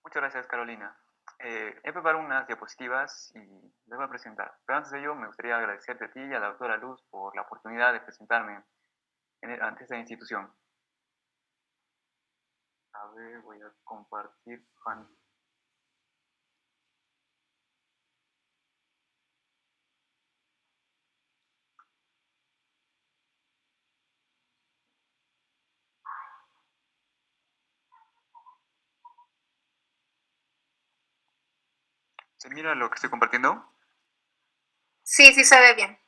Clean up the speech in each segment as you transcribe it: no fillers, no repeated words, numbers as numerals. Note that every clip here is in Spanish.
Muchas gracias, Carolina. He preparado unas diapositivas y les voy a presentar. Pero antes de ello, me gustaría agradecerte a ti y a la doctora Luz por la oportunidad de presentarme ante esta institución. A ver, voy a compartir. ¿Se mira lo que estoy compartiendo? Sí, sí se ve bien.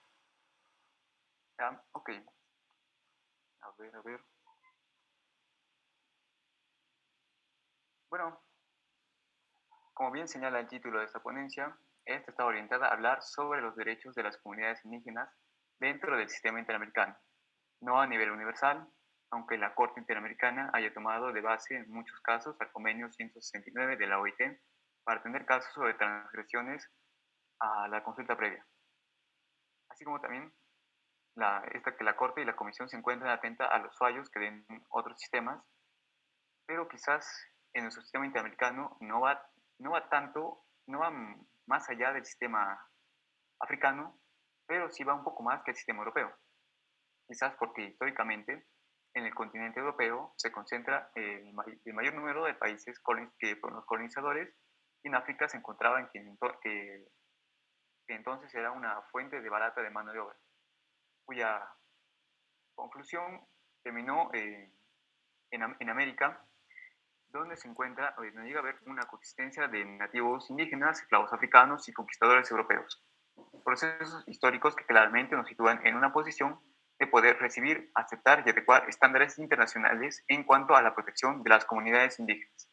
Ok. A ver, a ver. Bueno, como bien señala el título de esta ponencia, esta está orientada a hablar sobre los derechos de las comunidades indígenas dentro del sistema interamericano, no a nivel universal, aunque la Corte Interamericana haya tomado de base en muchos casos al convenio 169 de la OIT para atender casos sobre transgresiones a la consulta previa. Así como también que la Corte y la Comisión se encuentran atentas a los fallos que den otros sistemas, pero quizás en nuestro sistema interamericano no va más allá del sistema africano, pero sí va un poco más que el sistema europeo. Quizás porque históricamente en el continente europeo se concentra el mayor número de países que fueron los colonizadores, y en África se encontraban que entonces era una fuente de barata de mano de obra, cuya conclusión terminó en América, donde se encuentra, donde llega a haber una coexistencia de nativos indígenas, esclavos africanos y conquistadores europeos. Procesos históricos que claramente nos sitúan en una posición de poder recibir, aceptar y adecuar estándares internacionales en cuanto a la protección de las comunidades indígenas.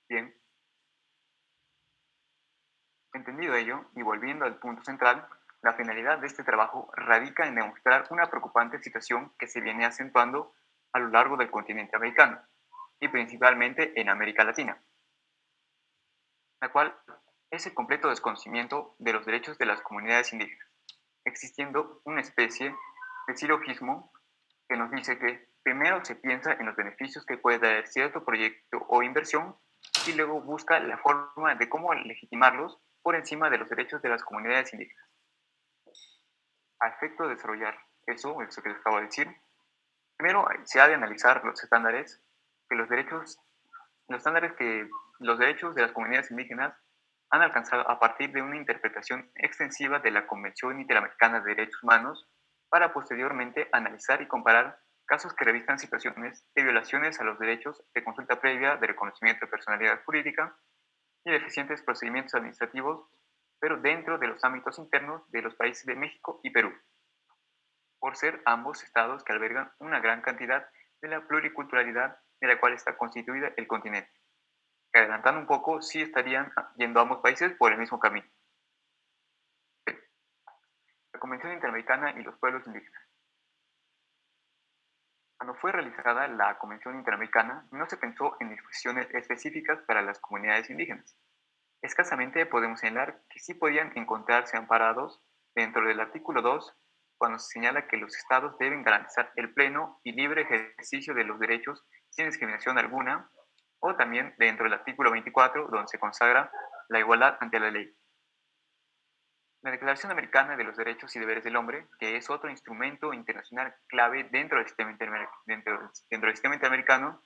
Bien, entendido ello y volviendo al punto central, la finalidad de este trabajo radica en demostrar una preocupante situación que se viene acentuando a lo largo del continente americano y principalmente en América Latina, la cual es el completo desconocimiento de los derechos de las comunidades indígenas, existiendo una especie de silogismo que nos dice que primero se piensa en los beneficios que puede dar cierto proyecto o inversión y luego busca la forma de cómo legitimarlos por encima de los derechos de las comunidades indígenas. A efecto de desarrollar eso que les acabo de decir, primero se ha de analizar los estándares que los estándares que los derechos de las comunidades indígenas han alcanzado a partir de una interpretación extensiva de la Convención Interamericana de Derechos Humanos, para posteriormente analizar y comparar casos que revistan situaciones de violaciones a los derechos de consulta previa, de reconocimiento de personalidad jurídica y de eficientes procedimientos administrativos, pero dentro de los ámbitos internos de los países de México y Perú, por ser ambos estados que albergan una gran cantidad de la pluriculturalidad de la cual está constituida el continente. Que adelantando un poco, sí estarían yendo ambos países por el mismo camino. La Convención Interamericana y los pueblos indígenas. Cuando fue realizada la Convención Interamericana, no se pensó en disposiciones específicas para las comunidades indígenas. Escasamente podemos señalar que sí podían encontrarse amparados dentro del artículo 2, cuando se señala que los estados deben garantizar el pleno y libre ejercicio de los derechos sin discriminación alguna, o también dentro del artículo 24, donde se consagra la igualdad ante la ley. La Declaración Americana de los Derechos y Deberes del Hombre, que es otro instrumento internacional clave dentro del sistema interamericano,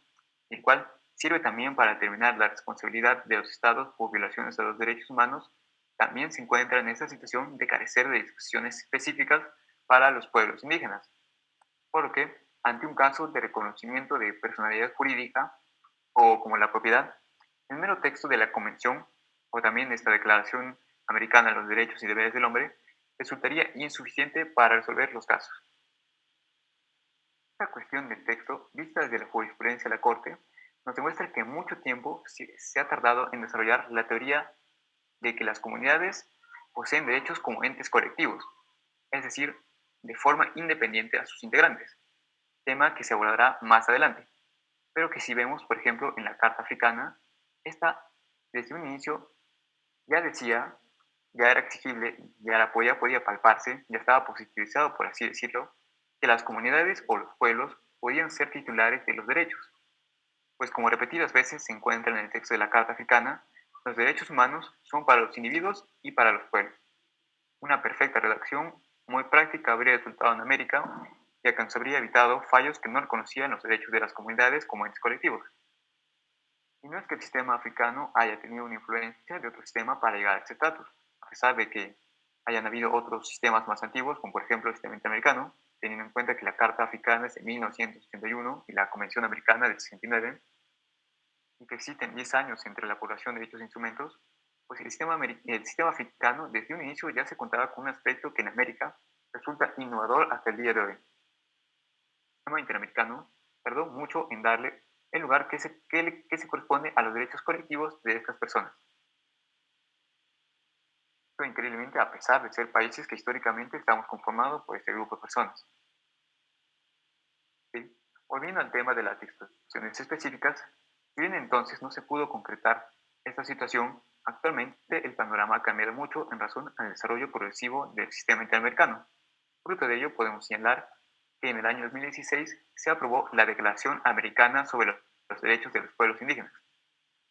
el cual sirve también para determinar la responsabilidad de los estados por violaciones a los derechos humanos, también se encuentra en esta situación de carecer de disposiciones específicas para los pueblos indígenas, por lo que, ante un caso de reconocimiento de personalidad jurídica o como la propiedad, el mero texto de la Convención o también de esta Declaración Americana de los Derechos y Deberes del Hombre resultaría insuficiente para resolver los casos. Esta cuestión del texto, vista desde la jurisprudencia de la Corte, nos demuestra que mucho tiempo se ha tardado en desarrollar la teoría de que las comunidades poseen derechos como entes colectivos, es decir, de forma independiente a sus integrantes, tema que se abordará más adelante, pero que si vemos, por ejemplo, en la Carta Africana, esta desde un inicio ya decía, ya era exigible, podía palparse, ya estaba positivizado, por así decirlo, que las comunidades o los pueblos podían ser titulares de los derechos. pues como repetidas veces se encuentra en el texto de la Carta Africana, los derechos humanos son para los individuos y para los pueblos. Una perfecta redacción muy práctica habría resultado en América, ya que nos habría evitado fallos que no reconocían los derechos de las comunidades como entes colectivos. Y no es que el sistema africano haya tenido una influencia de otro sistema para llegar a este estatus, a pesar de que hayan habido otros sistemas más antiguos, como por ejemplo el sistema interamericano, teniendo en cuenta que la Carta Africana es de 1981 y la Convención Americana del 69, y que existen 10 años entre la población de dichos instrumentos, pues el sistema africano desde un inicio ya se contaba con un aspecto que en América resulta innovador hasta el día de hoy. El sistema interamericano tardó mucho en darle el lugar que se corresponde a los derechos colectivos de estas personas. Esto increíblemente a pesar de ser países que históricamente estamos conformados por este grupo de personas. ¿Sí? Volviendo al tema de las disposiciones específicas, si bien entonces no se pudo concretar esta situación, actualmente el panorama ha cambiado mucho en razón al desarrollo progresivo del sistema interamericano. Fruto de ello podemos señalar que en el año 2016 se aprobó la Declaración Americana sobre los Derechos de los Pueblos Indígenas.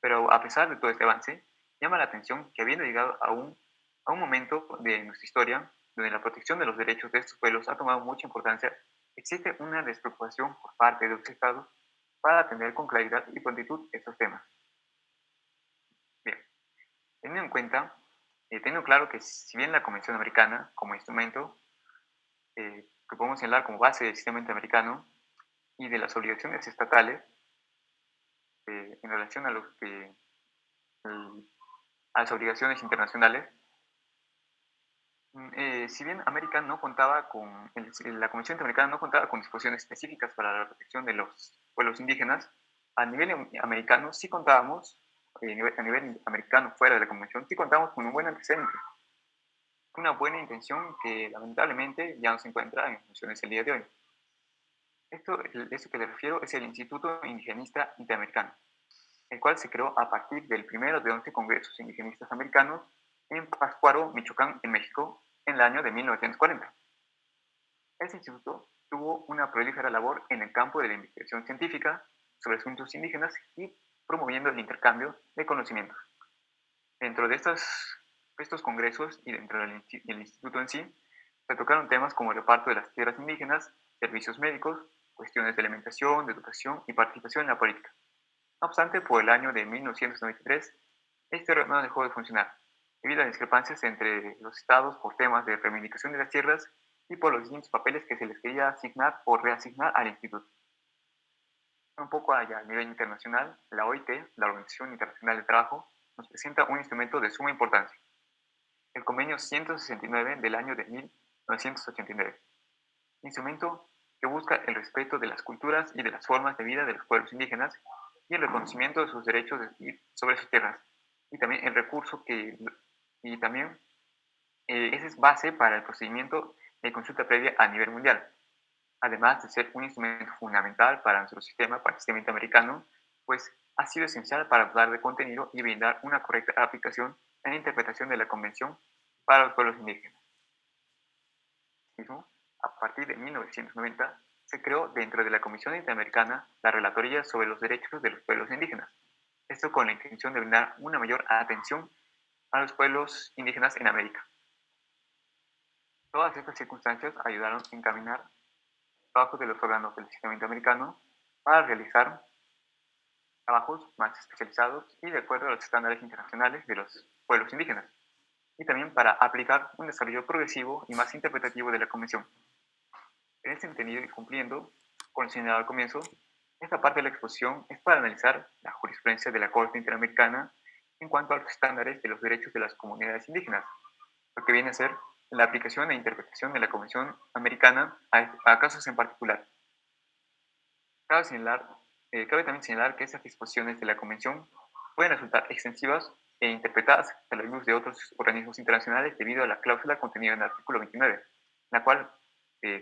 Pero a pesar de todo este avance, llama la atención que habiendo llegado a un momento de nuestra historia donde la protección de los derechos de estos pueblos ha tomado mucha importancia, existe una despreocupación por parte de los estados para atender con claridad y prontitud estos temas. Bien, teniendo en cuenta, teniendo claro que si bien la Convención Americana como instrumento que podemos señalar como base del sistema interamericano y de las obligaciones estatales en relación a, a las obligaciones internacionales, si bien América no contaba con, la Convención Interamericana no contaba con disposiciones específicas para la protección de los pueblos indígenas, a nivel americano sí contábamos, a nivel americano fuera de la Convención, sí contábamos con un buen antecedente, una buena intención que lamentablemente ya no se encuentra en funciones el día de hoy. Esto que le refiero es el Instituto Indigenista Interamericano, el cual se creó a partir del primero de 11 congresos indigenistas americanos en Pátzcuaro, Michoacán, en México, en el año de 1940. Este instituto tuvo una prolífera labor en el campo de la investigación científica sobre asuntos indígenas y promoviendo el intercambio de conocimientos. Dentro de estos congresos y dentro del instituto en sí, se tocaron temas como el reparto de las tierras indígenas, servicios médicos, cuestiones de alimentación, de educación y participación en la política. No obstante, por el año de 1993, este órgano dejó de funcionar, debido a discrepancias entre los estados por temas de reivindicación de las tierras y por los distintos papeles que se les quería asignar o reasignar al instituto. Un poco allá a nivel internacional, la OIT, la Organización Internacional del Trabajo, nos presenta un instrumento de suma importancia, el Convenio 169 del año de 1989, instrumento que busca el respeto de las culturas y de las formas de vida de los pueblos indígenas y el reconocimiento de sus derechos sobre sus tierras, y también el recurso y también esa es base para el procedimiento de consulta previa a nivel mundial, además de ser un instrumento fundamental para el sistema interamericano, pues ha sido esencial para dotar de contenido y brindar una correcta aplicación en la interpretación de la Convención para los pueblos indígenas. A partir de 1990, se creó dentro de la Comisión Interamericana la Relatoría sobre los Derechos de los Pueblos Indígenas, esto con la intención de brindar una mayor atención a los pueblos indígenas en América. Todas estas circunstancias ayudaron a encaminar trabajos de los órganos del sistema interamericano para realizar trabajos más especializados y de acuerdo a los estándares internacionales de los pueblos indígenas, y también para aplicar un desarrollo progresivo y más interpretativo de la Convención. En este entendido y cumpliendo con lo señalado al comienzo, esta parte de la exposición es para analizar la jurisprudencia de la Corte Interamericana en cuanto a los estándares de los derechos de las comunidades indígenas, lo que viene a ser la aplicación e interpretación de la Convención Americana a casos en particular. Cabe, cabe también señalar que estas disposiciones de la Convención pueden resultar extensivas e interpretadas a la luz de otros organismos internacionales debido a la cláusula contenida en el artículo 29, la cual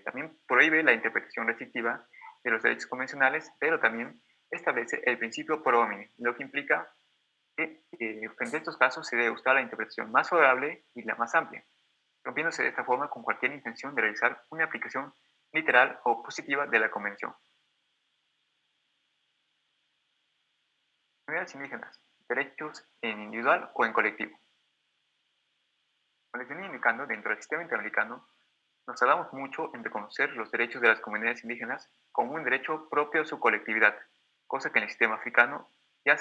también prohíbe la interpretación restrictiva de los derechos convencionales, pero también establece el principio pro homine, lo que implica que frente a estos casos se debe buscar la interpretación más favorable y la más amplia, rompiéndose de esta forma con cualquier intención de realizar una aplicación literal o positiva de la Convención. Comunidades indígenas, derechos en individual o en colectivo. Como les venía indicando, dentro del sistema interamericano, nos tardamos mucho en reconocer los derechos de las comunidades indígenas como un derecho propio a su colectividad, cosa que en el sistema africano ya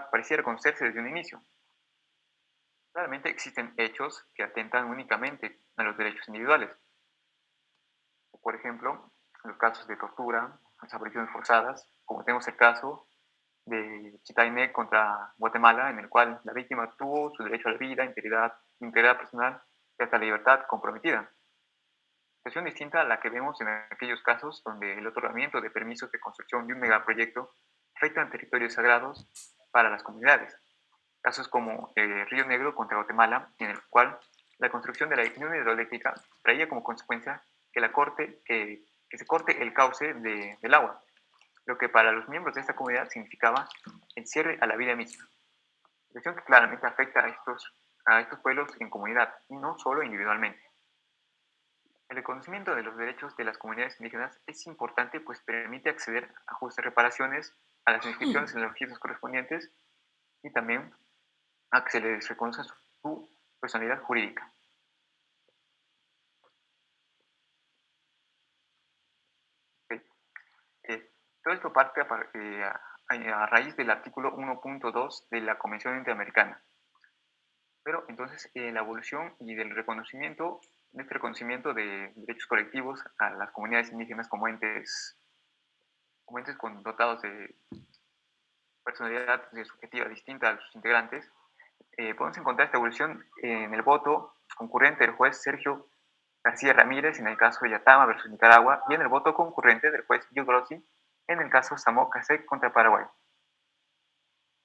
parecía reconocerse desde un inicio. Claramente existen hechos que atentan únicamente a los derechos individuales, por ejemplo, los casos de tortura, desapariciones forzadas, como tenemos el caso de Chitaine contra Guatemala, en el cual la víctima tuvo su derecho a la vida, integridad personal y hasta la libertad comprometida. Situación distinta a la que vemos en aquellos casos donde el otorgamiento de permisos de construcción de un megaproyecto afectan territorios sagrados para las comunidades. Casos como Río Negro contra Guatemala, en el cual la construcción de la unión hidroeléctrica traía como consecuencia que se corte el cauce del agua, lo que para los miembros de esta comunidad significaba el cierre a la vida misma. Situación que claramente afecta a estos pueblos en comunidad y no solo individualmente. El reconocimiento de los derechos de las comunidades indígenas es importante, pues permite acceder a justas reparaciones, a las inscripciones en los registros correspondientes y también a que se les reconozca su personalidad jurídica. Ok. Todo esto parte a raíz del artículo 1.2 de la Convención Interamericana. Pero entonces la evolución y del reconocimiento, de este reconocimiento de derechos colectivos a las comunidades indígenas como entes dotados de personalidad subjetiva distinta a sus integrantes, podemos encontrar esta evolución en el voto concurrente del juez Sergio García Ramírez en el caso de Yatama versus Nicaragua y en el voto concurrente del juez Gil Grossi en el caso Samo Casek contra Paraguay.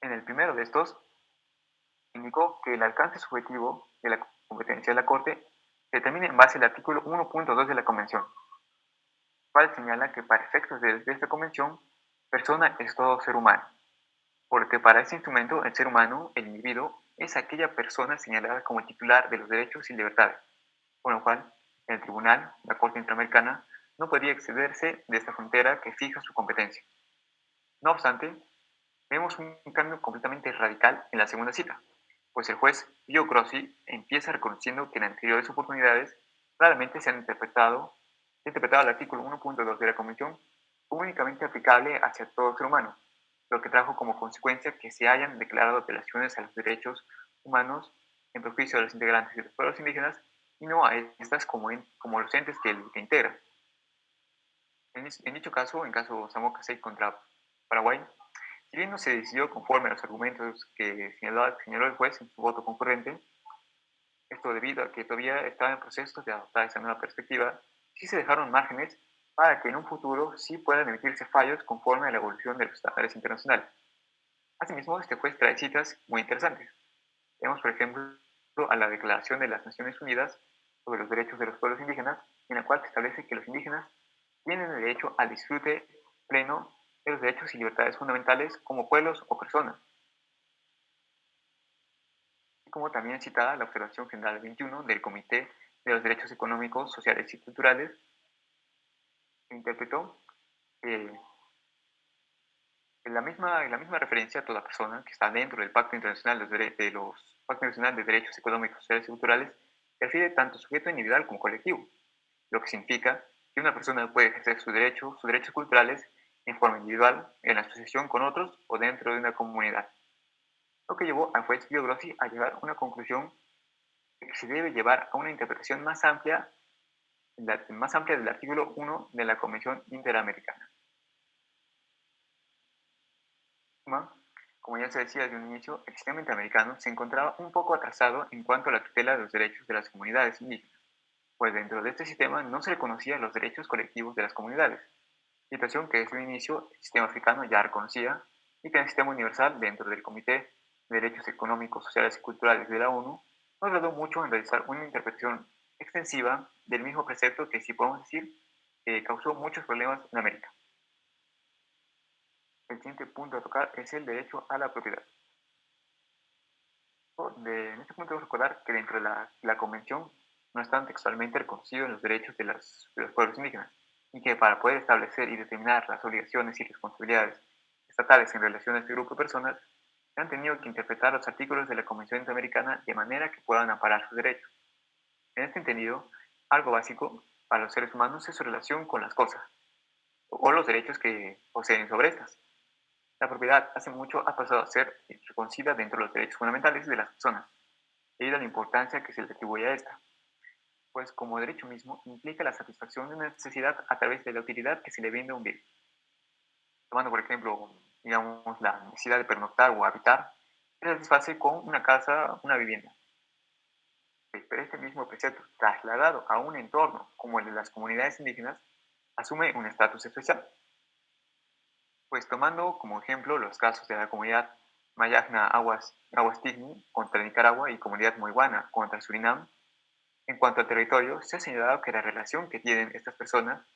En el primero de estos, indicó que el alcance subjetivo de la competencia de la Corte se determina en base al artículo 1.2 de la Convención, el cual señala que para efectos de esta Convención, persona es todo ser humano, porque para este instrumento el ser humano, el individuo, es aquella persona señalada como titular de los derechos y libertades, con lo cual el tribunal, la Corte Interamericana, no podría excederse de esta frontera que fija su competencia. No obstante, vemos un cambio completamente radical en la segunda cita, pues el juez Pio Grossi empieza reconociendo que en anteriores oportunidades claramente se ha interpretado el artículo 1.2 de la Convención únicamente aplicable hacia todo ser humano, lo que trajo como consecuencia que se hayan declarado violaciones a los derechos humanos en perjuicio de los integrantes de los pueblos indígenas y no a estas como los entes que integran. En dicho caso, en caso Samoa Casey contra Paraguay, si bien no se decidió conforme a los argumentos que señaló el juez en su voto concurrente, esto debido a que todavía estaba en proceso de adoptar esa nueva perspectiva, sí se dejaron márgenes para que en un futuro sí puedan emitirse fallos conforme a la evolución de los estándares internacionales. Asimismo, este juez trae citas muy interesantes. Tenemos, por ejemplo, a la Declaración de las Naciones Unidas sobre los Derechos de los Pueblos Indígenas, en la cual se establece que los indígenas tienen el derecho al disfrute pleno de los derechos y libertades fundamentales como pueblos o personas, y como también citada la Observación General 21 del Comité de los Derechos Económicos, Sociales y Culturales, que interpretó eh, la misma referencia a toda persona que está dentro del Pacto Internacional Pacto Internacional de Derechos Económicos, Sociales y Culturales, se refiere tanto sujeto individual como colectivo, lo que significa que una persona puede ejercer sus derechos culturales en forma individual, en asociación con otros o dentro de una comunidad. Lo que llevó al juez Pio Grossi a llegar a una conclusión de que se debe llevar a una interpretación más amplia del artículo 1 de la Convención Interamericana. Como ya se decía desde un inicio, el sistema interamericano se encontraba un poco atrasado en cuanto a la tutela de los derechos de las comunidades indígenas, pues dentro de este sistema no se reconocían los derechos colectivos de las comunidades, situación que desde un inicio el sistema africano ya reconocía y que en el sistema universal dentro del Comité de Derechos Económicos, Sociales y Culturales de la ONU no tardó mucho en realizar una interpretación extensiva del mismo precepto que, si podemos decir, causó muchos problemas en América. El siguiente punto a tocar es el derecho a la propiedad. En este punto debemos recordar que dentro de la Convención no están textualmente reconocidos los derechos de los pueblos indígenas y que para poder establecer y determinar las obligaciones y responsabilidades que estatales en relación a este grupo de personas han tenido que interpretar los artículos de la Convención Interamericana de manera que puedan amparar sus derechos. En este entendido, algo básico para los seres humanos es su relación con las cosas o los derechos que poseen sobre estas. La propiedad hace mucho ha pasado a ser reconocida dentro de los derechos fundamentales de las personas, debido a la importancia que se le atribuye a esta, pues como derecho mismo implica la satisfacción de una necesidad a través de la utilidad que se le brinda a un bien. Tomando por ejemplo, digamos, la necesidad de pernoctar o habitar, se satisface con una casa, una vivienda. Pero este mismo precepto, trasladado a un entorno como el de las comunidades indígenas, asume un estatus especial. Pues tomando como ejemplo los casos de la comunidad Mayagna Aguastigni contra Nicaragua y comunidad Moiguana contra Surinam, en cuanto al territorio, se ha señalado que la relación que tienen estas personas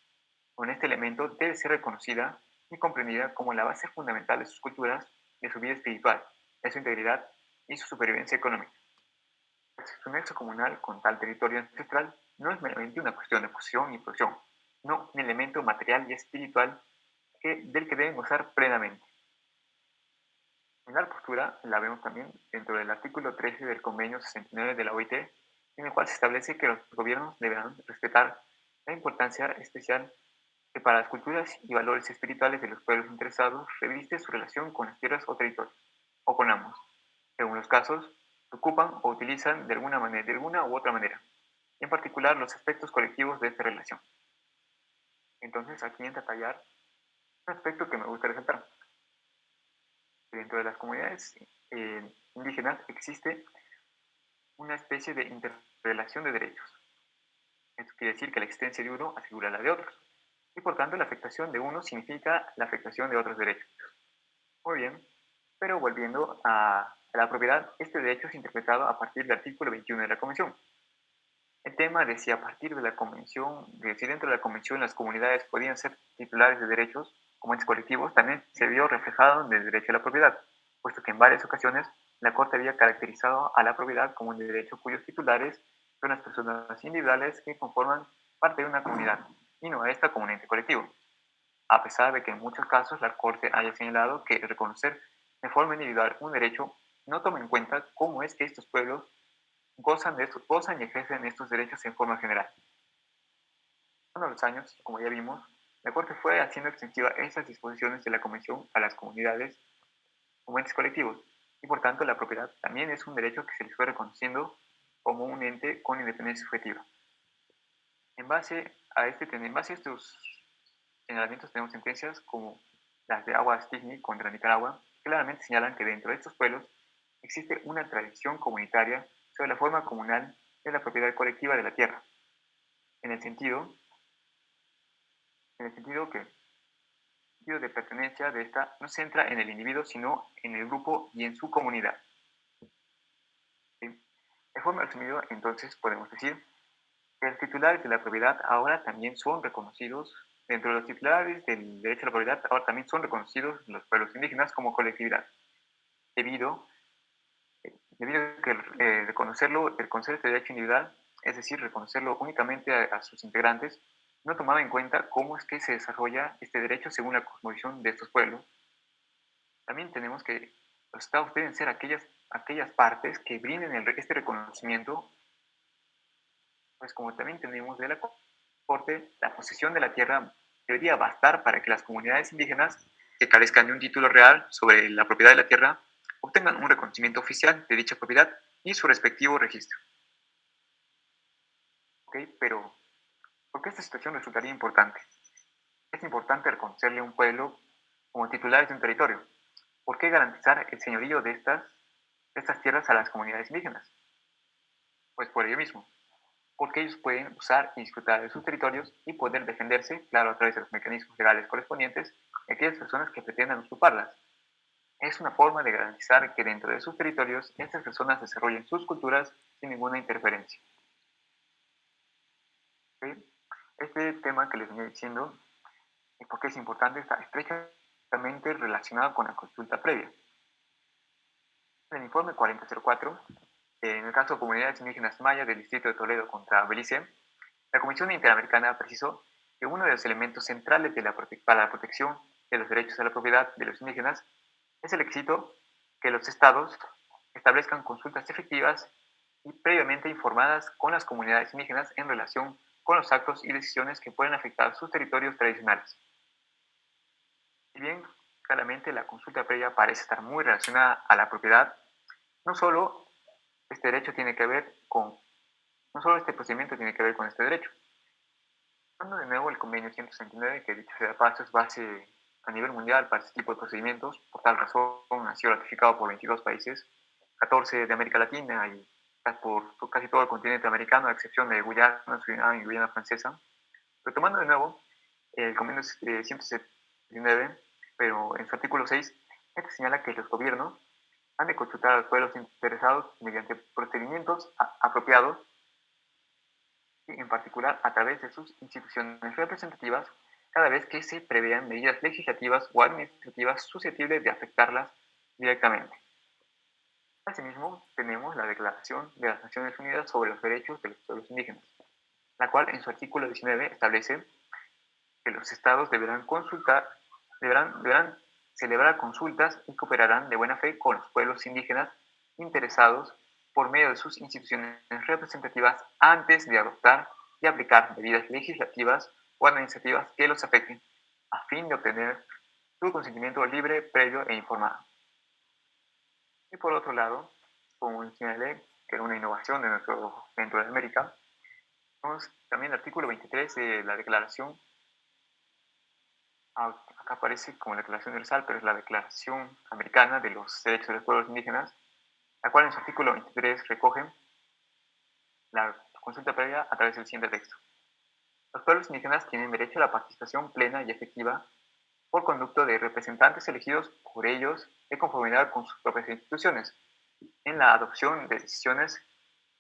con este elemento debe ser reconocida y comprendida como la base fundamental de sus culturas, de su vida espiritual, de su integridad y su supervivencia económica. Su nexo comunal con tal territorio ancestral no es meramente una cuestión de posesión y producción, no un elemento material y espiritual del que deben gozar plenamente. En la postura la vemos también dentro del artículo 13 del convenio 69 de la OIT, en el cual se establece que los gobiernos deberán respetar la importancia especial que para las culturas y valores espirituales de los pueblos interesados reviste su relación con las tierras o territorios, o con ambos. Según los casos, se ocupan o utilizan de alguna u otra manera, y en particular los aspectos colectivos de esta relación. Entonces, aquí entra a tallar un aspecto que me gusta resaltar. Dentro de las comunidades indígenas existe una especie de interrelación de derechos. Esto quiere decir que la existencia de uno asegura la de otros, y por tanto la afectación de uno significa la afectación de otros derechos. Muy bien, pero volviendo a la propiedad, este derecho es interpretado a partir del artículo 21 de la Convención. El tema de si a partir de la Convención, si dentro de la Convención las comunidades podían ser titulares de derechos como entes colectivos, también se vio reflejado en el derecho a la propiedad, puesto que en varias ocasiones la Corte había caracterizado a la propiedad como un derecho cuyos titulares son las personas individuales que conforman parte de una comunidad, y no a esta como un ente colectivo. A pesar de que en muchos casos la Corte haya señalado que reconocer de forma individual un derecho no toma en cuenta cómo es que estos pueblos gozan y ejercen estos derechos en forma general. Con los años, como ya vimos, la Corte fue haciendo extensiva esas disposiciones de la Convención a las comunidades como entes colectivos, y por tanto la propiedad también es un derecho que se les fue reconociendo como un ente con independencia subjetiva. En base a estos señalamientos tenemos sentencias como las de Aguastigni contra Nicaragua, que claramente señalan que dentro de estos pueblos existe una tradición comunitaria sobre la forma comunal de la propiedad colectiva de la tierra, en el sentido que el sentido de pertenencia de esta no se centra en el individuo, sino en el grupo y en su comunidad. ¿Sí? De forma resumida, entonces, podemos decir que los titulares de la propiedad ahora también son reconocidos, dentro de los titulares del derecho a la propiedad, ahora también son reconocidos los pueblos indígenas como colectividad, debido a que reconocer este derecho individual, es decir, reconocerlo únicamente a sus integrantes, no tomaba en cuenta cómo es que se desarrolla este derecho según la cosmovisión de estos pueblos. También tenemos que los estados deben ser aquellas partes que brinden este reconocimiento, pues como también tenemos de la Corte, la posesión de la tierra debería bastar para que las comunidades indígenas que carezcan de un título real sobre la propiedad de la tierra obtengan un reconocimiento oficial de dicha propiedad y su respectivo registro. ¿Ok? Pero, ¿por qué esta situación resultaría importante? Es importante reconocerle a un pueblo como titulares de un territorio. ¿Por qué garantizar el señorío de estas tierras a las comunidades indígenas? Pues por ello mismo, porque ellos pueden usar y disfrutar de sus territorios y poder defenderse, claro, a través de los mecanismos legales correspondientes, de aquellas personas que pretendan usurparlas. Es una forma de garantizar que dentro de sus territorios estas personas desarrollen sus culturas sin ninguna interferencia. ¿Sí? Este tema que les venía diciendo, y por qué es importante, está estrechamente relacionado con la consulta previa. En el informe 4004, en el caso de comunidades indígenas mayas del distrito de Toledo contra Belice, la Comisión Interamericana precisó que uno de los elementos centrales para la protección de los derechos a la propiedad de los indígenas es el éxito que los estados establezcan consultas efectivas y previamente informadas con las comunidades indígenas en relación con los actos y decisiones que pueden afectar sus territorios tradicionales. Si bien claramente la consulta previa parece estar muy relacionada a la propiedad, no solo este derecho tiene que ver con, no solo este procedimiento tiene que ver con este derecho. Tomando de nuevo el convenio 169, que dicho sea de paso es base a nivel mundial para este tipo de procedimientos, por tal razón ha sido ratificado por 22 países, 14 de América Latina y por casi todo el continente americano, a excepción de Guyana, Surinam y Guyana Francesa. Retomando de nuevo el convenio 179, pero en su artículo 6, este señala que los gobiernos han de consultar a los pueblos interesados mediante procedimientos apropiados y en particular a través de sus instituciones representativas cada vez que se prevean medidas legislativas o administrativas susceptibles de afectarlas directamente. Asimismo, tenemos la Declaración de las Naciones Unidas sobre los Derechos de los Pueblos Indígenas, la cual en su artículo 19 establece que los estados deberán celebrar consultas y cooperarán de buena fe con los pueblos indígenas interesados por medio de sus instituciones representativas antes de adoptar y aplicar medidas legislativas o administrativas que los afecten, a fin de obtener su consentimiento libre, previo e informado. Y por otro lado, como señalé, que era una innovación de nuestro Centro de América, tenemos también el artículo 23 de la Declaración. Acá aparece como la Declaración Universal, pero es la Declaración Americana de los Derechos de los Pueblos Indígenas, la cual en su artículo 23 recoge la consulta previa a través del siguiente texto. Los pueblos indígenas tienen derecho a la participación plena y efectiva por conducto de representantes elegidos por ellos de conformidad con sus propias instituciones, en la adopción de decisiones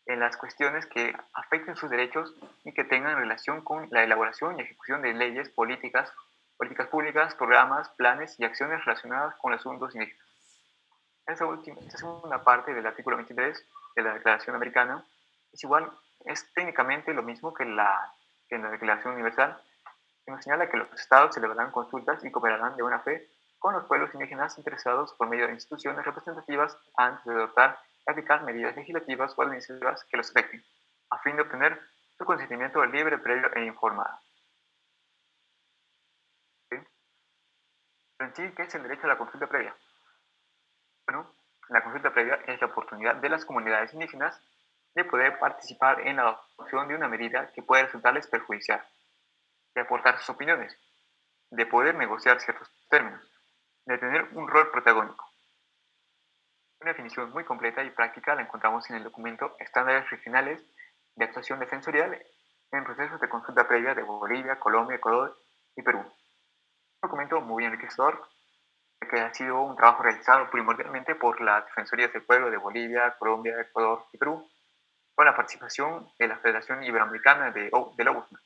en las cuestiones que afecten sus derechos y que tengan relación con la elaboración y ejecución de leyes, políticas públicas, programas, planes y acciones relacionadas con los asuntos indígenas. Esta segunda parte del artículo 23 de la Declaración Americana es técnicamente lo mismo que en la Declaración Universal, que nos señala que los estados celebrarán consultas y cooperarán de buena fe con los pueblos indígenas interesados por medio de instituciones representativas antes de adoptar y aplicar medidas legislativas o administrativas que los afecten, a fin de obtener su consentimiento libre, previo e informado. ¿Sí? Pero en sí, ¿qué es el derecho a la consulta previa? Bueno, la consulta previa es la oportunidad de las comunidades indígenas de poder participar en la adopción de una medida que pueda resultarles perjudicial, de aportar sus opiniones, de poder negociar ciertos términos, de tener un rol protagónico. Una definición muy completa y práctica la encontramos en el documento Estándares Regionales de Actuación Defensorial en procesos de consulta previa de Bolivia, Colombia, Ecuador y Perú. Un documento muy enriquecedor que ha sido un trabajo realizado primordialmente por las Defensorías del Pueblo de Bolivia, Colombia, Ecuador y Perú, con la participación de la Federación Iberoamericana del Ombudsman.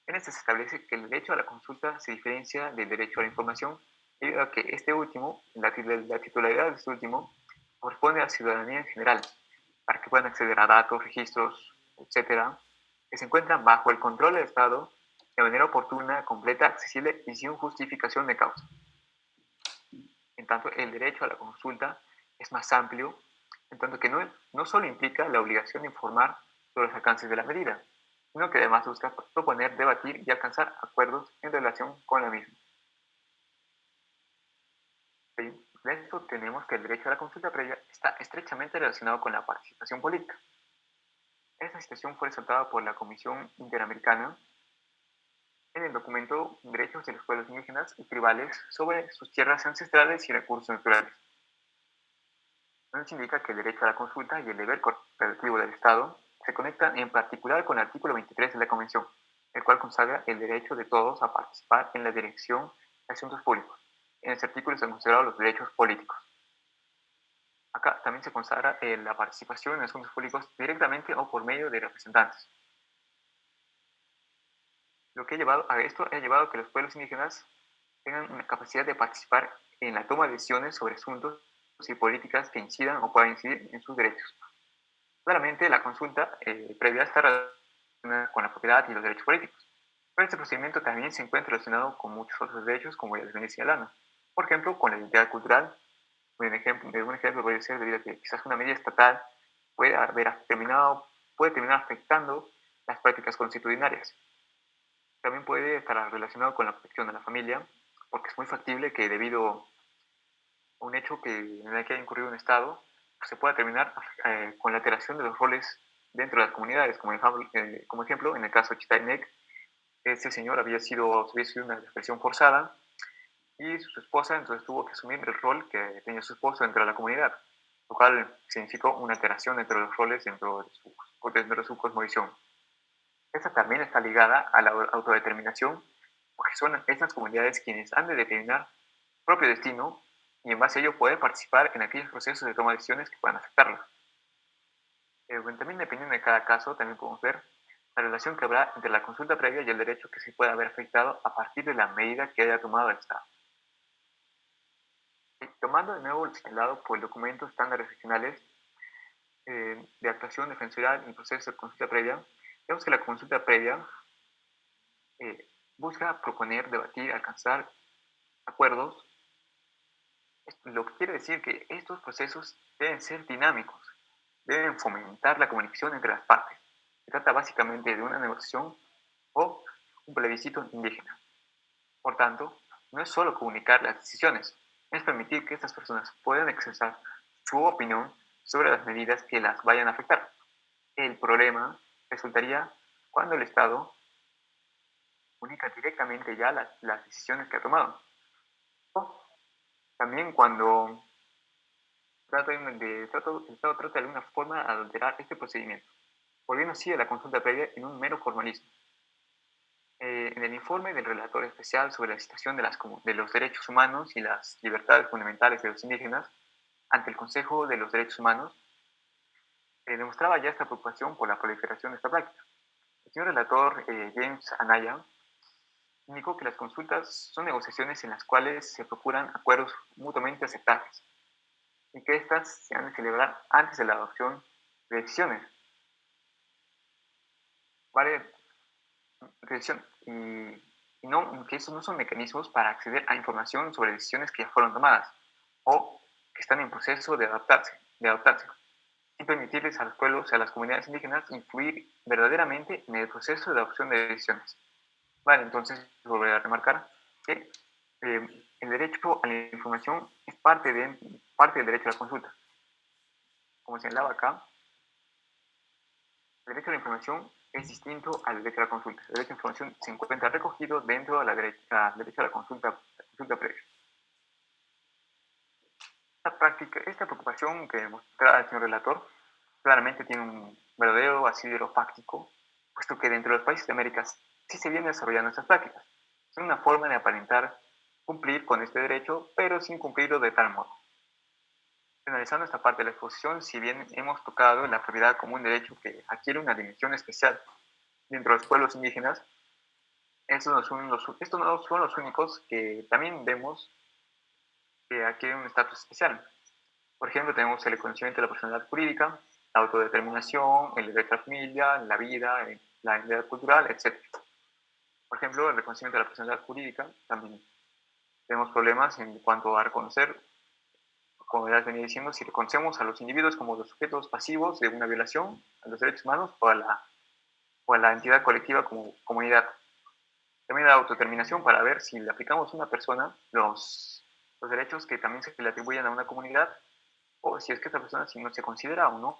En este se establece que el derecho a la consulta se diferencia del derecho a la información debido a que este último, la titularidad de este último, corresponde a la ciudadanía en general, para que puedan acceder a datos, registros, etcétera, que se encuentran bajo el control del Estado de manera oportuna, completa, accesible y sin justificación de causa. En tanto, el derecho a la consulta es más amplio, en tanto que no solo implica la obligación de informar sobre los alcances de la medida, sino que además busca proponer, debatir y alcanzar acuerdos en relación con la misma. De esto tenemos que el derecho a la consulta previa está estrechamente relacionado con la participación política. Esta situación fue resaltada por la Comisión Interamericana en el documento Derechos de los Pueblos Indígenas y Tribales sobre sus tierras ancestrales y recursos naturales. Nos indica que el derecho a la consulta y el deber corporativo del Estado se conectan en particular con el artículo 23 de la Convención, el cual consagra el derecho de todos a participar en la dirección de asuntos públicos. En este artículo se han considerado los derechos políticos. Acá también se consagra la participación en asuntos públicos directamente o por medio de representantes. Lo que ha llevado a que los pueblos indígenas tengan una capacidad de participar en la toma de decisiones sobre asuntos y políticas que incidan o puedan incidir en sus derechos. Claramente, la consulta previa está relacionada con la propiedad y los derechos políticos. Pero este procedimiento también se encuentra relacionado con muchos otros derechos, como ya les venía señalando. Por ejemplo, con la identidad cultural. Un ejemplo puede ser debido a que quizás una medida estatal puede terminar afectando las prácticas constitucionarias. También puede estar relacionado con la protección de la familia, porque es muy factible que debido a un hecho en el que haya incurrido un Estado, pues, se pueda terminar con la alteración de los roles dentro de las comunidades. Como ejemplo, en el caso de Chitainec, este señor había sido una desaparición forzada y su esposa entonces tuvo que asumir el rol que tenía su esposo dentro de la comunidad, lo cual significó una alteración dentro de los roles dentro de su cosmovisión. Esta también está ligada a la autodeterminación, porque son estas comunidades quienes han de determinar su propio destino y en base a ello poder participar en aquellos procesos de toma de decisiones que puedan afectarlos. Bueno, también dependiendo de cada caso, también podemos ver la relación que habrá entre la consulta previa y el derecho que se pueda haber afectado a partir de la medida que haya tomado el Estado. Tomando de nuevo el señalado por el documento estándares regionales de actuación defensorial y proceso de consulta previa, vemos que la consulta previa busca proponer, debatir, alcanzar acuerdos, lo que quiere decir que estos procesos deben ser dinámicos, deben fomentar la comunicación entre las partes. Se trata básicamente de una negociación o un plebiscito indígena. Por tanto, no es solo comunicar las decisiones, es permitir que estas personas puedan expresar su opinión sobre las medidas que las vayan a afectar. El problema resultaría cuando el Estado comunica directamente ya las decisiones que ha tomado. O también cuando el Estado trata de alguna forma de alterar este procedimiento, volviendo así a la consulta previa en un mero formalismo. En el informe del relator especial sobre la situación de los derechos humanos y las libertades fundamentales de los indígenas ante el Consejo de los Derechos Humanos, demostraba ya esta preocupación por la proliferación de esta práctica. El señor relator James Anaya indicó que las consultas son negociaciones en las cuales se procuran acuerdos mutuamente aceptables y que éstas se han de celebrar antes de la adopción de decisiones. Vale, decisión, y no, que esos no son mecanismos para acceder a información sobre decisiones que ya fueron tomadas o que están en proceso de adoptarse, y permitirles a los pueblos y a las comunidades indígenas influir verdaderamente en el proceso de adopción de decisiones. Vale, entonces volver a remarcar que el derecho a la información es parte del derecho a la consulta. Como señalaba acá, el derecho a la información es distinto al derecho a la consulta. El derecho a la información se encuentra recogido dentro del derecho a la consulta previa. Esta preocupación que mostraba el señor relator claramente tiene un verdadero asidero fáctico, puesto que dentro de los países de América sí se vienen desarrollando estas prácticas. Es una forma de aparentar cumplir con este derecho, pero sin cumplirlo de tal modo. Finalizando esta parte de la exposición, si bien hemos tocado la propiedad como un derecho que adquiere una dimensión especial dentro de los pueblos indígenas, estos no son los únicos que también vemos que adquieren un estatus especial. Por ejemplo, tenemos el reconocimiento de la personalidad jurídica, la autodeterminación, el derecho a la familia, la vida, la identidad cultural, etc. Por ejemplo, el reconocimiento de la personalidad jurídica, también tenemos problemas en cuanto a reconocer, como ya venía diciendo, si reconocemos a los individuos como los sujetos pasivos de una violación a los derechos humanos o a la entidad colectiva como comunidad. También la autodeterminación para ver si le aplicamos a una persona los derechos que también se le atribuyen a una comunidad o si es que esta persona si no se considera o no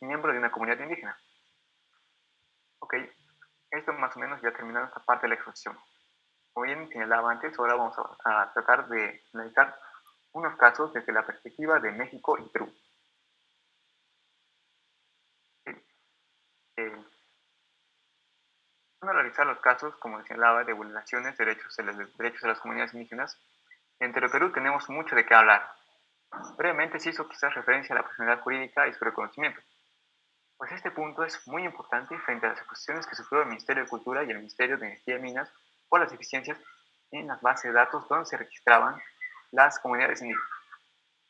miembro de una comunidad indígena. Ok, esto más o menos ya terminado esta parte de la exposición. Como bien señalaba antes, ahora vamos a tratar de analizar unos casos desde la perspectiva de México y Perú. Eh, analizar los casos, como señalaba, de vulneraciones de derechos de las comunidades indígenas, entre Perú tenemos mucho de qué hablar. Brevemente se hizo quizás referencia a la personalidad jurídica y su reconocimiento. Pues este punto es muy importante frente a las acusaciones que sufrió el Ministerio de Cultura y el Ministerio de Energía y Minas por las deficiencias en las bases de datos donde se registraban las comunidades indígenas.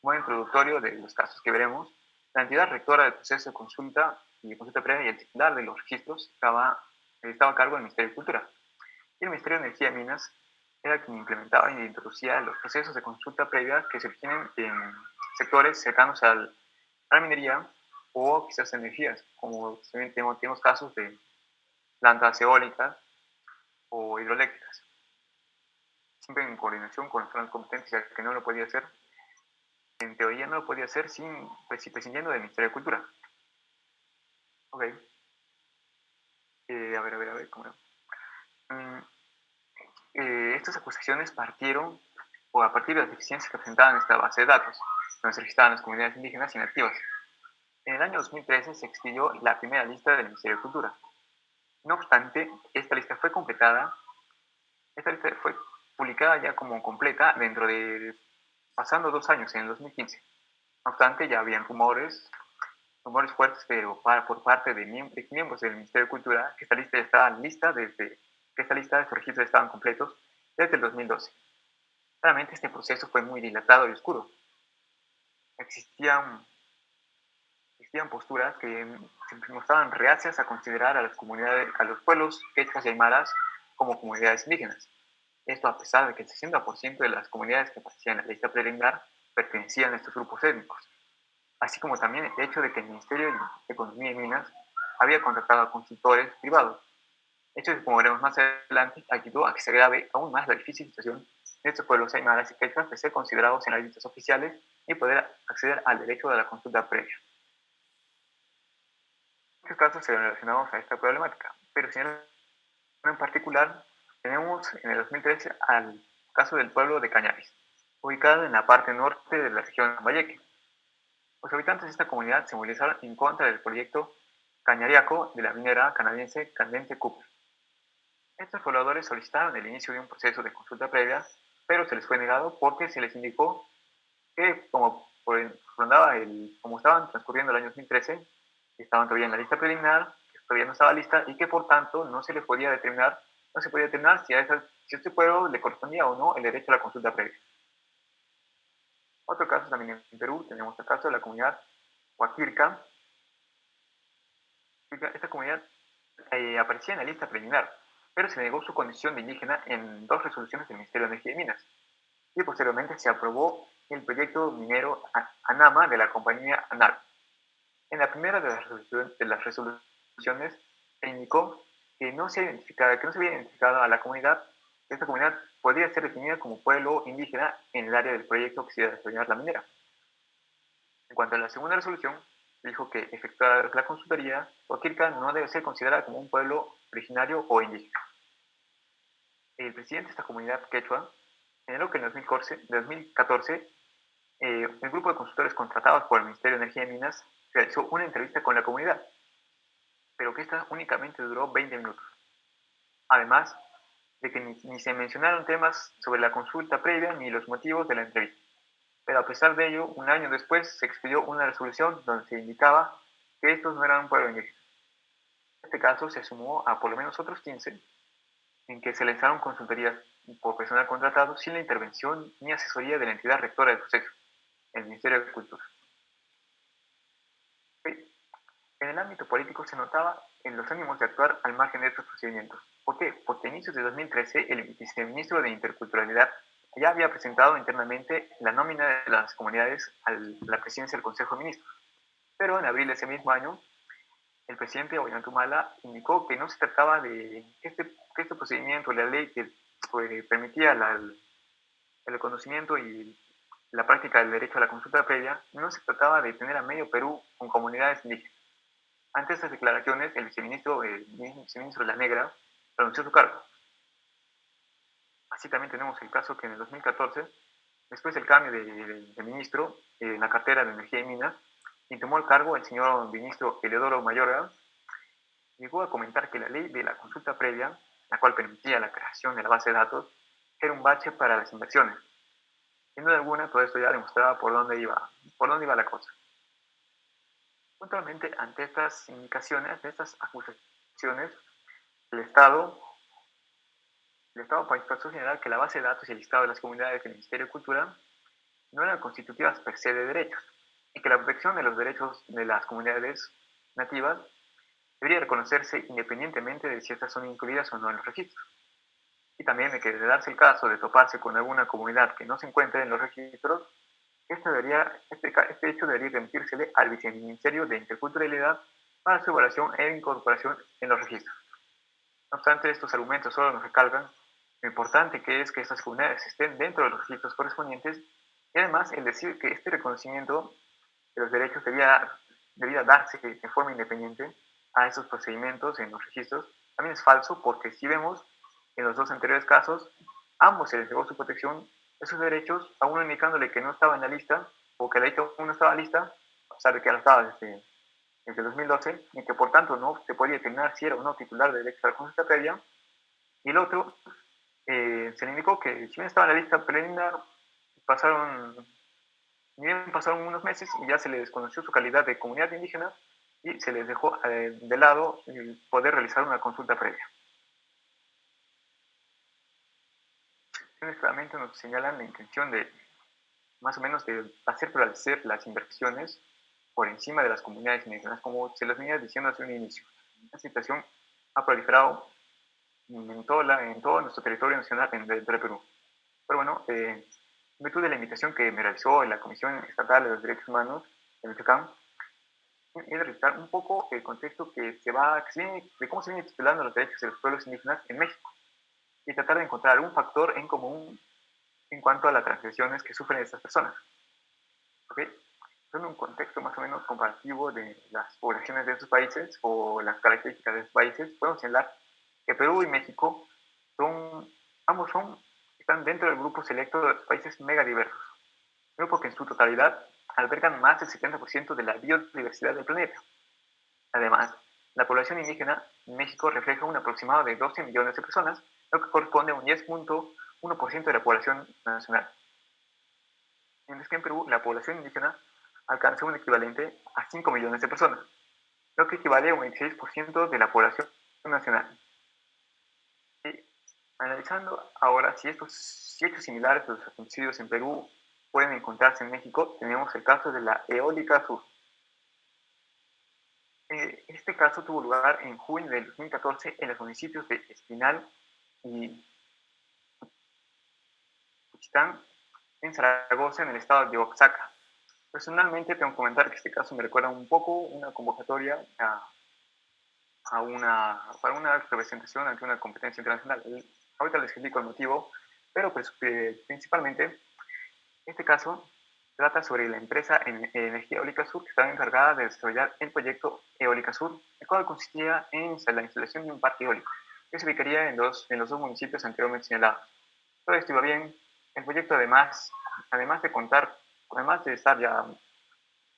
Como introductorio de los casos que veremos, la entidad rectora del proceso de consulta y consulta previa y el titular de los registros estaba a cargo del Ministerio de Cultura. Y el Ministerio de Energía y Minas era quien implementaba y introducía los procesos de consulta previa que se originen en sectores cercanos a la minería o quizás energías, como también tenemos casos de plantas eólicas o hidroeléctricas, siempre en coordinación con los planes competentes, ya que no lo podía hacer, en teoría no lo podía hacer sin prescindiendo del Ministerio de Cultura. Ok. A ver, ¿cómo era? Estas acusaciones partieron o a partir de las deficiencias que presentaban esta base de datos, donde se registraban las comunidades indígenas inactivas. En el año 2013 se expidió la primera lista del Ministerio de Cultura. No obstante, esta lista fue completada, esta lista fue publicada ya como completa dentro de, pasando 2 años, en el 2015. No obstante, ya habían rumores fuertes, pero por parte de miembros del Ministerio de Cultura, que esta lista ya estaba lista desde, que esta lista de estos registros estaban completos desde el 2012. Claramente este proceso fue muy dilatado y oscuro. Existían posturas que se mostraban reacias a considerar a las comunidades, a los pueblos quechuas y aymaras como comunidades indígenas. Esto a pesar de que el 60% de las comunidades que aparecían en la lista preliminar pertenecían a estos grupos étnicos, así como también el hecho de que el Ministerio de Economía y Minas había contratado a consultores privados. Hecho que, como veremos más adelante, ayudó a que se agrave aún más la difícil situación de estos pueblos aymaras y quechuas de ser considerados en las listas oficiales y poder acceder al derecho de la consulta previa. Muchos casos se relacionados a esta problemática, pero si en particular tenemos en el 2013 al caso del pueblo de Cañaris, ubicado en la parte norte de la región de Lambayeque. Los habitantes de esta comunidad se movilizaron en contra del proyecto cañariaco de la minera canadiense Candente Cooper. Estos pobladores solicitaron el inicio de un proceso de consulta previa, pero se les fue negado porque se les indicó que como estaban transcurriendo el año 2013, estaban todavía en la lista preliminar, que todavía no estaba lista y que por tanto no se podía determinar si a este pueblo le correspondía o no el derecho a la consulta previa. Otro caso también en Perú, tenemos el caso de la comunidad Huaquirca. Esta comunidad aparecía en la lista preliminar, pero se negó su condición de indígena en 2 resoluciones del Ministerio de Energía y Minas. Y posteriormente se aprobó el proyecto minero ANAMA de la compañía ANAR. En la primera de las resoluciones se indicó que no se había identificado a la comunidad, que esta comunidad podría ser definida como pueblo indígena en el área del proyecto que se iba a desarrollar la minera. En cuanto a la segunda resolución, dijo que efectuar la consultoría, Huaquilca no debe ser considerada como un pueblo originario o indígena. El presidente de esta comunidad quechua señaló que en 2014 el grupo de consultores contratados por el Ministerio de Energía y Minas realizó una entrevista con la comunidad, pero que esta únicamente duró 20 minutos. Además de que ni se mencionaron temas sobre la consulta previa ni los motivos de la entrevista. Pero a pesar de ello, un año después se expidió una resolución donde se indicaba que estos no eran un pueblo indígena. En este caso se sumó a por lo menos otros 15 en que se realizaron consultorías por personal contratado sin la intervención ni asesoría de la entidad rectora del proceso, el Ministerio de Cultura. En el ámbito político se notaba en los ánimos de actuar al margen de estos procedimientos. ¿Por qué? Porque a inicios de 2013 el viceministro de Interculturalidad ya había presentado internamente la nómina de las comunidades a la presidencia del Consejo de Ministros. Pero en abril de ese mismo año, el presidente Ollanta indicó que no se trataba de este procedimiento, la ley que permitía el conocimiento y la práctica del derecho a la consulta previa, no se trataba de tener a medio Perú con comunidades indígenas. Ante estas declaraciones, el viceministro de la Negra renunció a su cargo. Así también tenemos el caso que en el 2014, después del cambio de ministro en la cartera de Energía y Minas, quien tomó el cargo, el señor ministro Eleodoro Mayorga, llegó a comentar que la ley de la consulta previa, la cual permitía la creación de la base de datos, era un bache para las inversiones. Sin duda alguna, todo esto ya demostraba por dónde iba la cosa. Puntualmente, ante estas indicaciones, estas acusaciones, el Estado pasó a señalar que la base de datos y el listado de las comunidades del Ministerio de Cultura no eran constitutivas per se de derechos y que la protección de los derechos de las comunidades nativas debería reconocerse independientemente de si estas son incluidas o no en los registros. Y también de que de darse el caso de toparse con alguna comunidad que no se encuentre en los registros, este hecho debería remitírsele al Viceministerio de Interculturalidad para su evaluación e incorporación en los registros. No obstante, estos argumentos solo nos recalcan lo importante que es que estas comunidades estén dentro de los registros correspondientes y además el decir que este reconocimiento de los derechos debía darse de forma independiente a esos procedimientos en los registros también es falso porque si vemos en los dos anteriores casos, ambos se les negó su protección de sus derechos, a uno indicándole que no estaba en la lista o que la lista aún no estaba lista, a pesar de que ya estaba desde 2012 y que por tanto no se podía determinar si era o no titular de derecho a la consulta previa, y el otro se le indicó que si bien estaba en la lista preliminar, pasaron, pasaron unos meses y ya se le desconoció su calidad de comunidad indígena y se les dejó de lado el poder realizar una consulta previa. Claramente nos señalan la intención de más o menos de hacer prevalecer las inversiones por encima de las comunidades indígenas, como se los venía diciendo hace un inicio. Esta situación ha proliferado en todo nuestro territorio nacional dentro de Perú. Pero bueno, en virtud de la invitación que me realizó la Comisión Estatal de los Derechos Humanos en Michoacán, es revisar un poco el contexto de cómo se viene titulando los derechos de los pueblos indígenas en México y tratar de encontrar algún factor en común en cuanto a las transgresiones que sufren estas personas. ¿Okay? En un contexto más o menos comparativo de las poblaciones de estos países o las características de estos países, podemos señalar que Perú y México ambos están dentro del grupo selecto de los países megadiversos, grupo que en su totalidad albergan más del 70% de la biodiversidad del planeta. Además, la población indígena en México refleja un aproximado de 12 millones de personas, lo que corresponde a un 10.1% de la población nacional. Mientras que en Perú la población indígena alcanza un equivalente a 5 millones de personas, lo que equivale a un 26% de la población nacional. Y analizando ahora si hechos similares a los acontecidos en Perú pueden encontrarse en México, tenemos el caso de la Eólica Sur. Este caso tuvo lugar en junio del 2014 en los municipios de Espinal y Juchitán, en Zaragoza, en el estado de Oaxaca. Personalmente tengo que comentar que este caso me recuerda un poco una convocatoria para una representación ante una competencia internacional. Ahorita les explico el motivo, pero pues, principalmente este caso trata sobre la empresa Energía Eólica Sur que estaba encargada de desarrollar el proyecto Eólica Sur, el cual consistía en la instalación de un parque eólico que se ubicaría en los dos municipios anteriormente señalados. Todo esto iba bien. El proyecto además de estar ya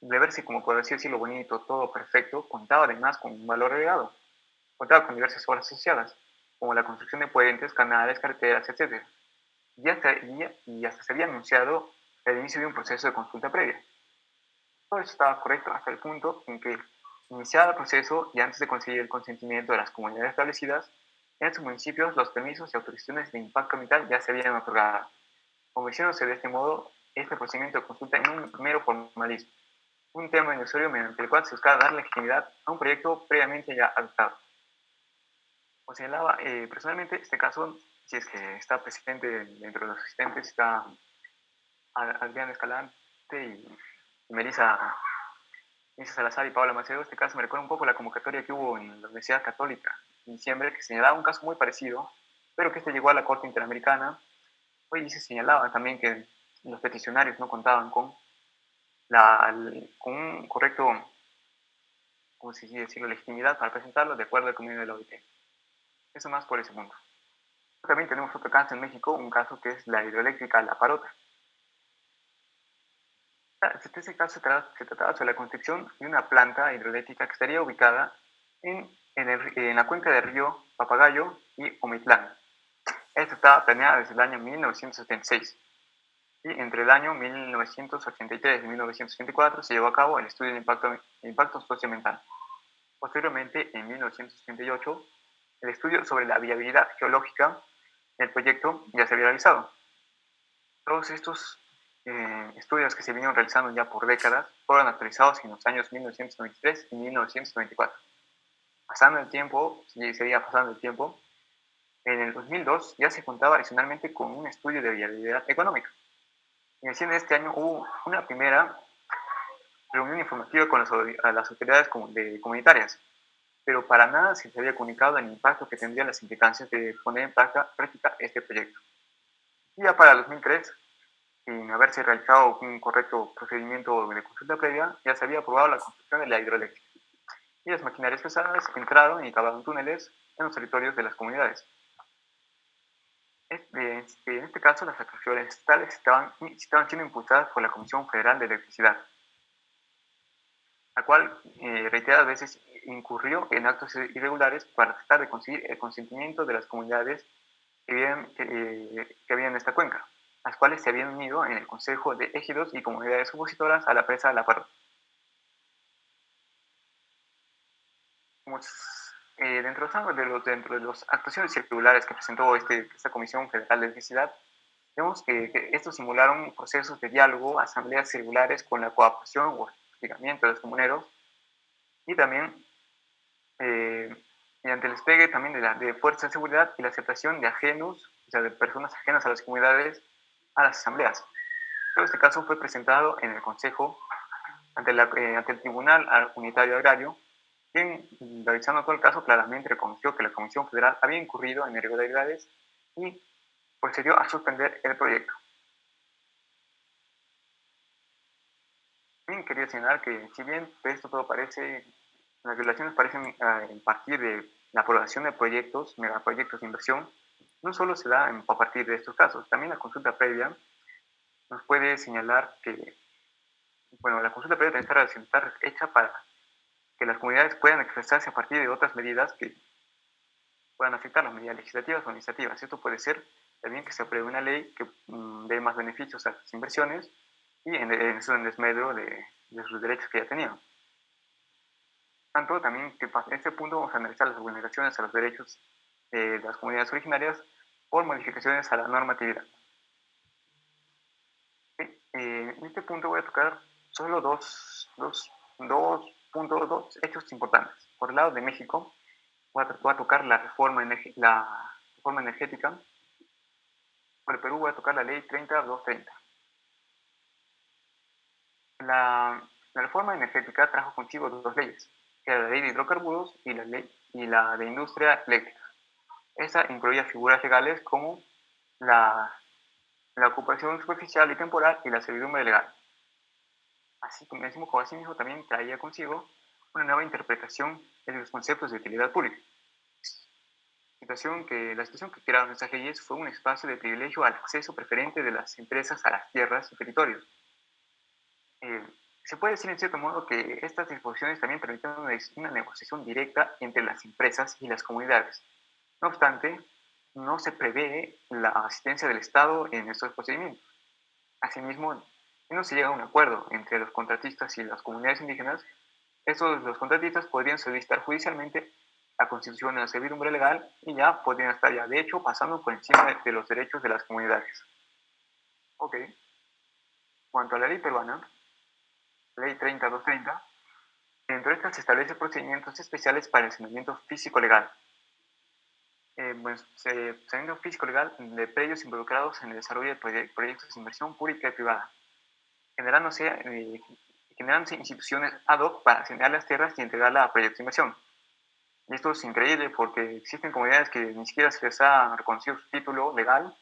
de verse como por así decirlo bonito, todo perfecto, contaba además con un valor agregado. Contaba con diversas obras asociadas, como la construcción de puentes, canales, carreteras, etc. Y hasta se había anunciado el inicio de un proceso de consulta previa. Todo eso estaba correcto hasta el punto en que, iniciado el proceso y antes de conseguir el consentimiento de las comunidades establecidas, en estos municipios los permisos y autorizaciones de impacto ambiental ya se habían otorgado, convirtiéndose de este modo este procedimiento de consulta en un mero formalismo, un tema ilusorio mediante el cual se buscaba dar legitimidad a un proyecto previamente ya adoptado. Como señalaba, personalmente este caso, si es que está presente dentro de los asistentes, está Adrián Escalante y Melissa Salazar y Paula Macedo. Este caso me recuerda un poco la convocatoria que hubo en la Universidad Católica en diciembre, que señalaba un caso muy parecido, pero que este llegó a la Corte Interamericana. Hoy se señalaba también que los peticionarios no contaban con un correcto, como se dice decirlo, legitimidad para presentarlo de acuerdo al convenio de la OIT. Eso más por ese punto. También tenemos otro caso en México, un caso que es la hidroeléctrica La Parota. Este caso se trataba sobre la construcción de una planta hidroeléctrica que estaría ubicada en la cuenca del río Papagayo y Omitlán. Esta estaba planeada desde el año 1976 y entre el año 1983 y 1984 se llevó a cabo el estudio de impacto socioambiental. Posteriormente, en 1988, el estudio sobre la viabilidad geológica del proyecto ya se había realizado. Todos estos estudios que se vinieron realizando ya por décadas fueron actualizados en los años 1993 y 1994. Pasando el tiempo, seguía pasando el tiempo, En el 2002 ya se contaba adicionalmente con un estudio de viabilidad económica. Y así en este año hubo una primera reunión informativa con las autoridades comunitarias, pero para nada se había comunicado el impacto que tendrían las implicancias de poner en práctica este proyecto. Y ya para el 2003, sin haberse realizado un correcto procedimiento de consulta previa, ya se había aprobado la construcción de la hidroeléctrica. Y las maquinarias pesadas entraron y cavaron túneles en los territorios de las comunidades. En este caso, las actuaciones estatales estaban siendo impulsadas por la Comisión Federal de Electricidad, la cual reiteradas veces incurrió en actos irregulares para tratar de conseguir el consentimiento de las comunidades que había en esta cuenca, las cuales se habían unido en el Consejo de Ejidos y Comunidades Opositoras a la presa de La Parra. Dentro de las actuaciones irregulares que presentó esta Comisión Federal de Electricidad, vemos que estos simularon procesos de diálogo, asambleas irregulares con la cooperación o hostigamiento de los comuneros, y también mediante el despliegue también de fuerzas de seguridad y la aceptación de ajenos, o sea, de personas ajenas a las comunidades, a las asambleas. Todo este caso fue presentado en el Consejo ante el Tribunal Unitario Agrario, quien, revisando todo el caso, claramente reconoció que la Comisión Federal había incurrido en irregularidades y procedió a suspender el proyecto. También quería señalar que, si bien esto todo parece, las violaciones parecen partir de la aprobación de proyectos, megaproyectos de inversión, no solo se da a partir de estos casos, también la consulta previa nos puede señalar que, bueno, la consulta previa debe estar hecha para que las comunidades puedan expresarse a partir de otras medidas que puedan afectar las medidas legislativas o administrativas. Esto puede ser también que se apruebe una ley que dé más beneficios a las inversiones y en eso en desmedro de sus derechos que ya tenían. Tanto también que en este punto vamos a analizar las vulneraciones a los derechos de las comunidades originarias por modificaciones a la normatividad. En este punto voy a tocar solo dos hechos importantes. Por el lado de México, voy a tocar la reforma energética. Por el Perú voy a tocar la ley 30230. La reforma energética trajo consigo dos leyes, que era la ley de hidrocarburos y la de industria eléctrica. Esta incluía figuras legales como la ocupación superficial y temporal y la servidumbre legal. Así mismo también traía consigo una nueva interpretación de los conceptos de utilidad pública. La situación que crearon estas leyes fue un espacio de privilegio al acceso preferente de las empresas a las tierras y territorios. Se puede decir en cierto modo que estas disposiciones también permitieron una negociación directa entre las empresas y las comunidades. No obstante, no se prevé la asistencia del Estado en estos procedimientos. Asimismo, si no se llega a un acuerdo entre los contratistas y las comunidades indígenas, los contratistas podrían solicitar judicialmente la constitución de la servidumbre legal y ya podrían estar ya de hecho pasando por encima de los derechos de las comunidades. Ok. Cuanto a la ley peruana, ley 30230, dentro de esta se establecen procedimientos especiales para el saneamiento físico-legal. Saneamiento físico-legal de predios involucrados en el desarrollo de proyectos de inversión pública y privada, generándose instituciones ad hoc para asignar las tierras y entregarlas a proyectos de inversión. Y esto es increíble porque existen comunidades que ni siquiera se les ha reconocido su título legal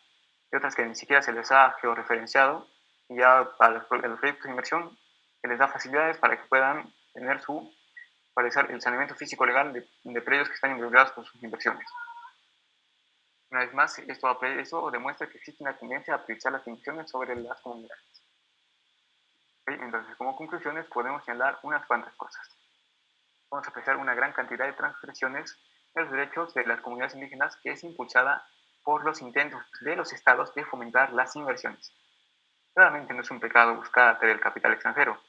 y otras que ni siquiera se les ha georreferenciado, y ya para los proyectos de inversión se les da facilidades para que puedan tener para el saneamiento físico legal de predios que están involucrados con sus inversiones. Una vez más, esto demuestra que existe una tendencia a priorizar las inversiones sobre las comunidades. ¿Sí? Entonces, como conclusiones, podemos señalar unas cuantas cosas. Vamos a apreciar una gran cantidad de transgresiones de los derechos de las comunidades indígenas que es impulsada por los intentos de los estados de fomentar las inversiones. Claramente no es un pecado buscar atraer el capital extranjero.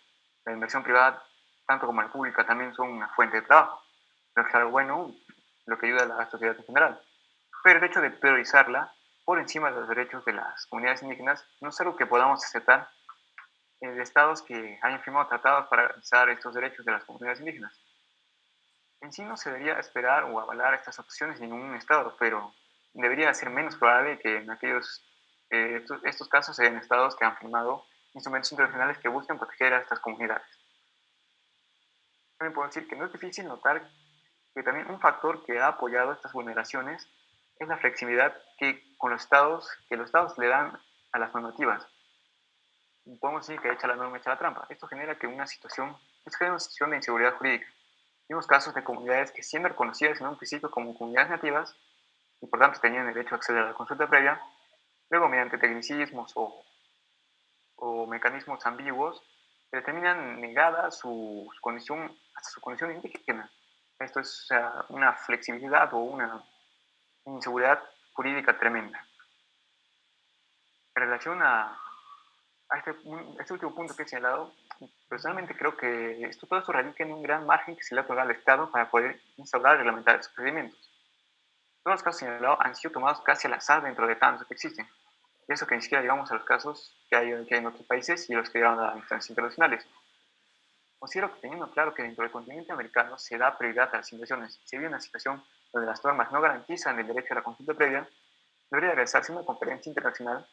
La inversión privada, tanto como la pública, también son una fuente de trabajo. Lo que es algo bueno, lo que ayuda a la sociedad en general. Pero el hecho de priorizarla por encima de los derechos de las comunidades indígenas no es algo que podamos aceptar de estados que hayan firmado tratados para garantizar estos derechos de las comunidades indígenas. En sí no se debería esperar o avalar estas opciones en ningún estado, pero debería ser menos probable que en estos casos sean estados que han firmado instrumentos internacionales que buscan proteger a estas comunidades. También puedo decir que no es difícil notar que también un factor que ha apoyado estas vulneraciones es la flexibilidad que los estados le dan a las normativas. Podemos decir que echa la norma, echa la trampa. Esto genera una situación de inseguridad jurídica. Vimos casos de comunidades que, siendo reconocidas en un principio como comunidades nativas y por tanto tenían derecho a acceder a la consulta previa, luego mediante tecnicismos o mecanismos ambiguos, determinan negada hasta su condición indígena. Esto es una flexibilidad o una inseguridad jurídica tremenda. En relación a este último punto que he señalado, personalmente creo que todo esto radica en un gran margen que se le otorga al Estado para poder instaurar y reglamentar esos procedimientos. Todos los casos señalados han sido tomados casi al azar dentro de tantos que existen. Y eso que ni siquiera llegamos a los casos que hay en otros países y los que llegan a instancias internacionales. Considero que, teniendo claro que dentro del continente americano se da prioridad a las inversiones, si bien una situación donde las normas no garantizan el derecho a la consulta previa, debería realizarse una conferencia internacional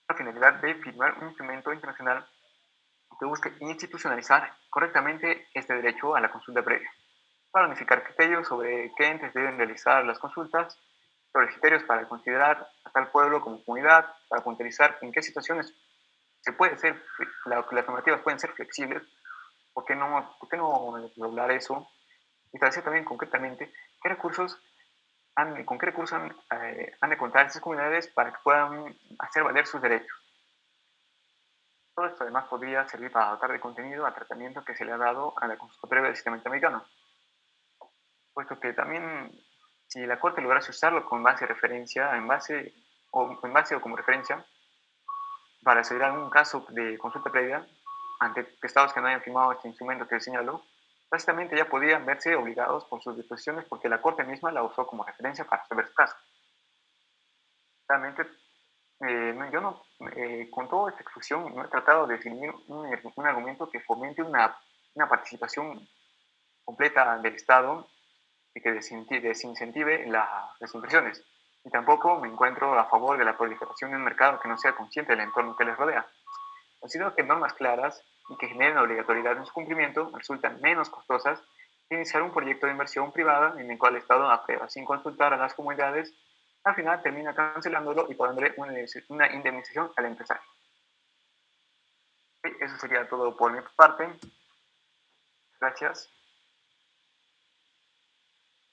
con la finalidad de firmar un instrumento internacional que busque institucionalizar correctamente este derecho a la consulta previa, para unificar criterios sobre qué entes deben realizar las consultas, sobre criterios para considerar a tal pueblo como comunidad, para puntualizar en qué situaciones las normativas pueden ser flexibles. Por qué no hablar eso? Y establecer también concretamente con qué recursos han de contar esas comunidades para que puedan hacer valer sus derechos. Todo esto además podría servir para dotar de contenido al tratamiento que se le ha dado a la consulta previa del sistema interamericano, puesto que también si la Corte lograse usarlo con base de referencia, o como referencia, para seguir algún caso de consulta previa ante estados que no hayan firmado este instrumento que señaló, básicamente ya podrían verse obligados por sus disposiciones porque la Corte misma la usó como referencia para resolver su caso. Realmente, yo no, con toda esta exposición no he tratado de definir un argumento que fomente una participación completa del Estado y que desincentive las inversiones. Y tampoco me encuentro a favor de la proliferación de un mercado que no sea consciente del entorno que les rodea. Considero que normas claras y que generen obligatoriedad en su cumplimiento resultan menos costosas que iniciar un proyecto de inversión privada en el cual el Estado aprueba sin consultar a las comunidades, al final termina cancelándolo y poniéndole una indemnización al empresario. Eso sería todo por mi parte. Gracias.